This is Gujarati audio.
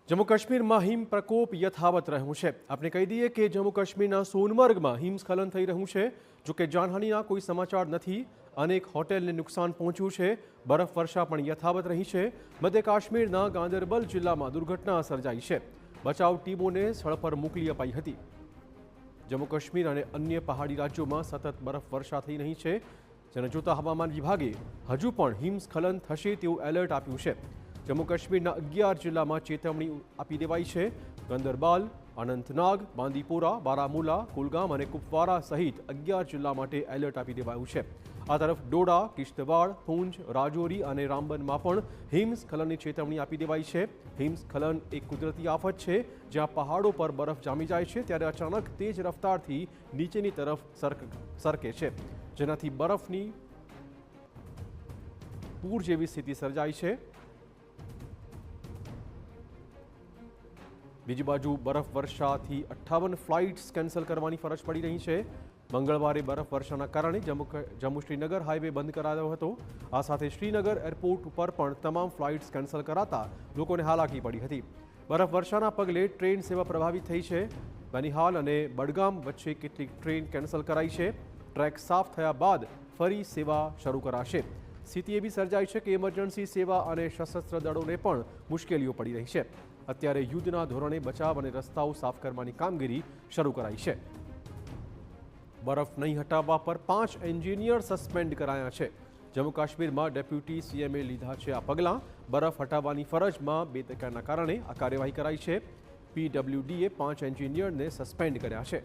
જમ્મુ કાશ્મીરમાં હિમ પ્રકોપ યથાવત રહ્યું છે। આપણે કહી દઈએ કે જમ્મુ કાશ્મીરના સોનમર્ગમાં હિમસ્ખલન થઈ રહ્યું છે। જોકે જાનહાનિના કોઈ સમાચાર નથી। અનેક હોટેલને નુકસાન પહોંચ્યું છે। બરફવર્ષા પણ યથાવત રહી છે। મધ્ય કાશ્મીરના ગાંદરબલ જિલ્લામાં દુર્ઘટના સર્જાઈ છે। બચાવ ટીમોને સ્થળ પર મોકલી અપાઈ હતી। જમ્મુ કાશ્મીર અને અન્ય પહાડી રાજ્યોમાં સતત બરફવર્ષા થઈ રહી છે, જેને જોતા હવામાન વિભાગે હજુ પણ હિમસ્ખલન થશે તેવું એલર્ટ આપ્યું છે। જમ્મુ કાશ્મીરના 11 જિલ્લામાં ચેતવણી આપી દેવાઈ છે। ગંદરબાલ, અનંતનાગ, બાંદીપોરા, બારામુલા, કુલગામ અને કુપવારા સહિત 11 જિલ્લા માટે એલર્ટ આપી દેવાયું છે। આ તરફ ડોડા, કિશ્તવાડ, પૂંચ, રાજૌરી અને રામબનમાં પણ હિમસ્ખલનની ચેતવણી આપી દેવાઈ છે। હિમસ્ખલન એક કુદરતી આફત છે, જ્યાં પહાડો પર બરફ જામી જાય છે ત્યારે અચાનક તેજ રફતારથી નીચેની તરફ સરકે છે, જેનાથી બરફની પૂર જેવી સ્થિતિ સર્જાય છે। બીજી બાજુ બરફવર્ષાથી 58 ફ્લાઇટ્સ કેન્સલ કરવાની ફરજ પડી રહી છે। મંગળવારે બરફવર્ષાના કારણે જમ્મુ શ્રીનગર હાઈવે બંધ કરાયો હતો। આ સાથે શ્રીનગર એરપોર્ટ ઉપર પણ તમામ ફ્લાઇટ્સ કેન્સલ કરાતા લોકોને હાલાકી પડી હતી। બરફવર્ષાના પગલે ટ્રેન સેવા પ્રભાવિત થઈ છે। બનિહાલ અને બડગામ વચ્ચે કેટલીક ટ્રેન કેન્સલ કરાઈ છે। ટ્રેક સાફ થયા બાદ ફરી સેવા શરૂ કરાશે। સ્થિતિ એવી સર્જાઈ છે કે ઇમરજન્સી સેવા અને સશસ્ત્ર દળોને પણ મુશ્કેલીઓ પડી રહી છે। અત્યારે યુદ્ધના ધોરણે બચાવ અને રસ્તાઓ સાફ કરવાની કામગીરી શરૂ કરાઈ છે। બરફ નહીં હટાવવા પર 5 એન્જિનિયર સસ્પેન્ડ કરાયા છે। જમ્મુ કાશ્મીરમાં ડેપ્યુટી સીએમએ લીધા છે આ પગલાં। બરફ હટાવવાની ફરજમાં બેદરકારીના કારણે આ કાર્યવાહી કરાઈ છે। પીડબ્લ્યુડીએ 5 એન્જિનિયરને સસ્પેન્ડ કર્યા છે।